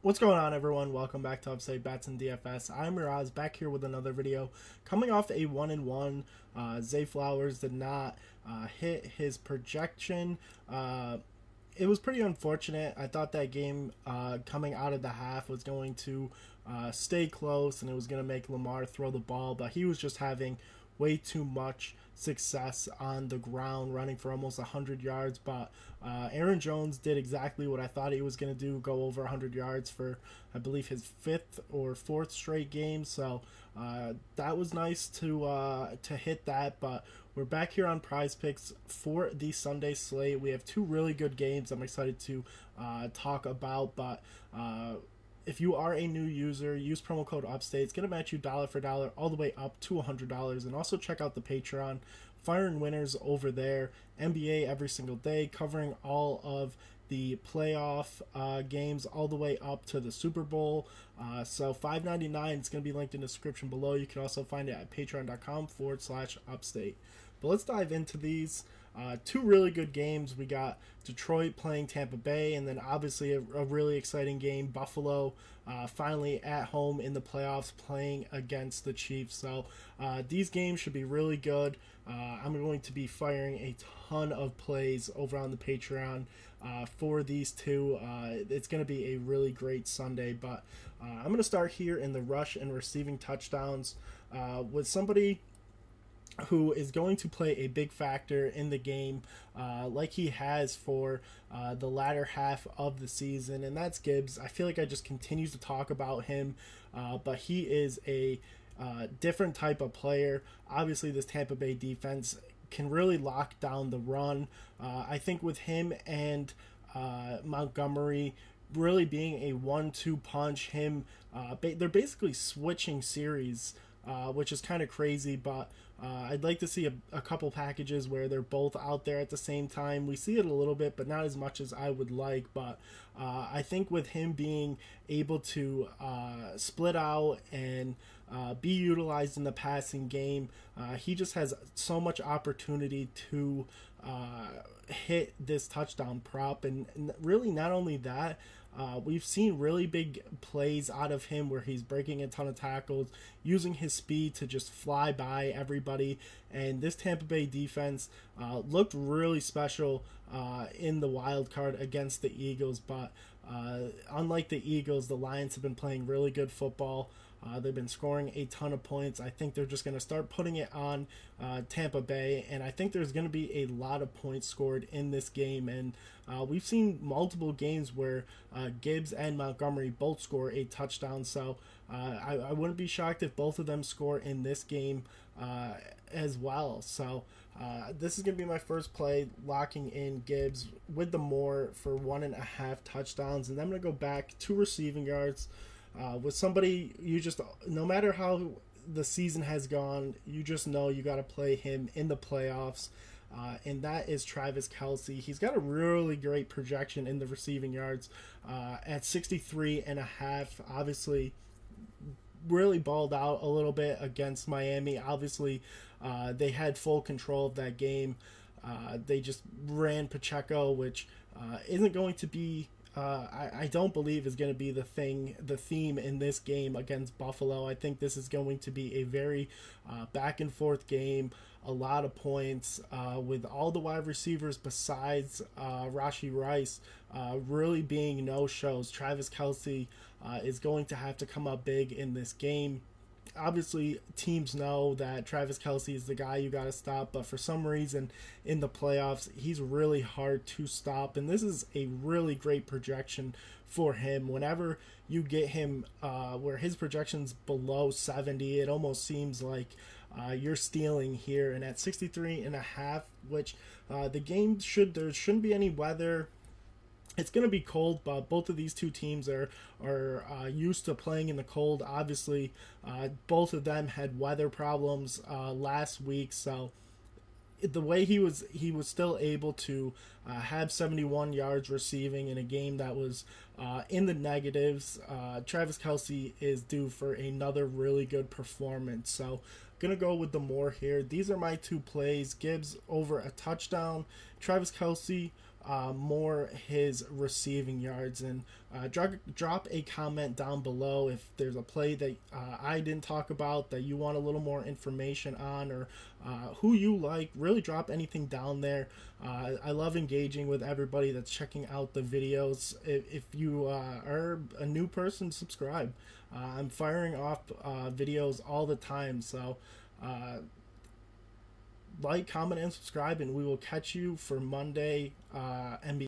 What's going on, everyone? Welcome back to Upside Bats and DFS. I'm Reoz, back here with another video. Coming off a 1-1, Zay Flowers did not hit his projection. It was pretty unfortunate. I thought that game coming out of the half was going to stay close and it was going to make Lamar throw the ball, but he was just having way too much success on the ground, running for almost 100 yards. But Aaron Jones did exactly what I thought he was going to do, go over 100 yards for, I believe, his fifth or fourth straight game. So that was nice to hit that. But we're back here on Prize Picks for the Sunday slate. We have two really good games I'm excited to talk about. But if you are a new user, use promo code UPSTATE. It's going to match you dollar for dollar all the way up to $100. And also check out the Patreon. Firing winners over there. NBA every single day, covering all of the playoff games all the way up to the Super Bowl. So $5.99. It's going to be linked in the description below. You can also find it at patreon.com/upstate. But let's dive into these. Two really good games. We got Detroit playing Tampa Bay, and then obviously a really exciting game, Buffalo finally at home in the playoffs playing against the Chiefs. So these games should be really good. I'm going to be firing a ton of plays over on the Patreon for these two. It's going to be a really great Sunday, but I'm going to start here in the rush and receiving touchdowns with somebody who is going to play a big factor in the game like he has for the latter half of the season, and that's Gibbs. I feel like I just continue to talk about him, but he is a different type of player. Obviously, this Tampa Bay defense can really lock down the run. I think with him and Montgomery really being a 1-2 punch, they're basically switching series, which is kind of crazy, but I'd like to see a couple packages where they're both out there at the same time. We see it a little bit, but not as much as I would like. But I think with him being able to split out and be utilized in the passing game, he just has so much opportunity to hit this touchdown prop. And really, not only that, we've seen really big plays out of him where he's breaking a ton of tackles, using his speed to just fly by everybody. And this Tampa Bay defense looked really special in the wild card against the Eagles. But unlike the Eagles, the Lions have been playing really good football. They've been scoring a ton of points. I think they're just going to start putting it on Tampa Bay, and I think there's going to be a lot of points scored in this game. And we've seen multiple games where Gibbs and Montgomery both score a touchdown, so I wouldn't be shocked if both of them score in this game as well. So this is going to be my first play, locking in Gibbs with the more for 1.5 touchdowns, and then I'm going to go back to receiving yards. With somebody, no matter how the season has gone, you just know you got to play him in the playoffs, and that is Travis Kelce. He's got a really great projection in the receiving yards at 63.5. Obviously, really balled out a little bit against Miami. Obviously, they had full control of that game. They just ran Pacheco, which isn't going to be I don't believe is going to be the theme in this game against Buffalo. I think this is going to be a very back and forth game, a lot of points with all the wide receivers besides Rashee Rice really being no-shows. Travis Kelce is going to have to come up big in this game. Obviously, teams know that Travis Kelce is the guy you got to stop, but for some reason in the playoffs, he's really hard to stop, and this is a really great projection for him. Whenever you get him where his projection's below 70, it almost seems like you're stealing here. And at 63.5, which the game there shouldn't be any weather. It's going to be cold, but both of these two teams are used to playing in the cold. Obviously, both of them had weather problems last week, so the way he was still able to have 71 yards receiving in a game that was in the negatives. Travis Kelce is due for another really good performance. So gonna go with the more here. These are my two plays: Gibbs over a touchdown, Travis Kelce more his receiving yards. And drop a comment down below if there's a play that I didn't talk about that you want a little more information on, or who you like. Really drop anything down there. I love engaging with everybody that's checking out the videos. If you are a new person, subscribe. I'm firing off videos all the time, so like, comment, and subscribe, and we will catch you for Monday NBA.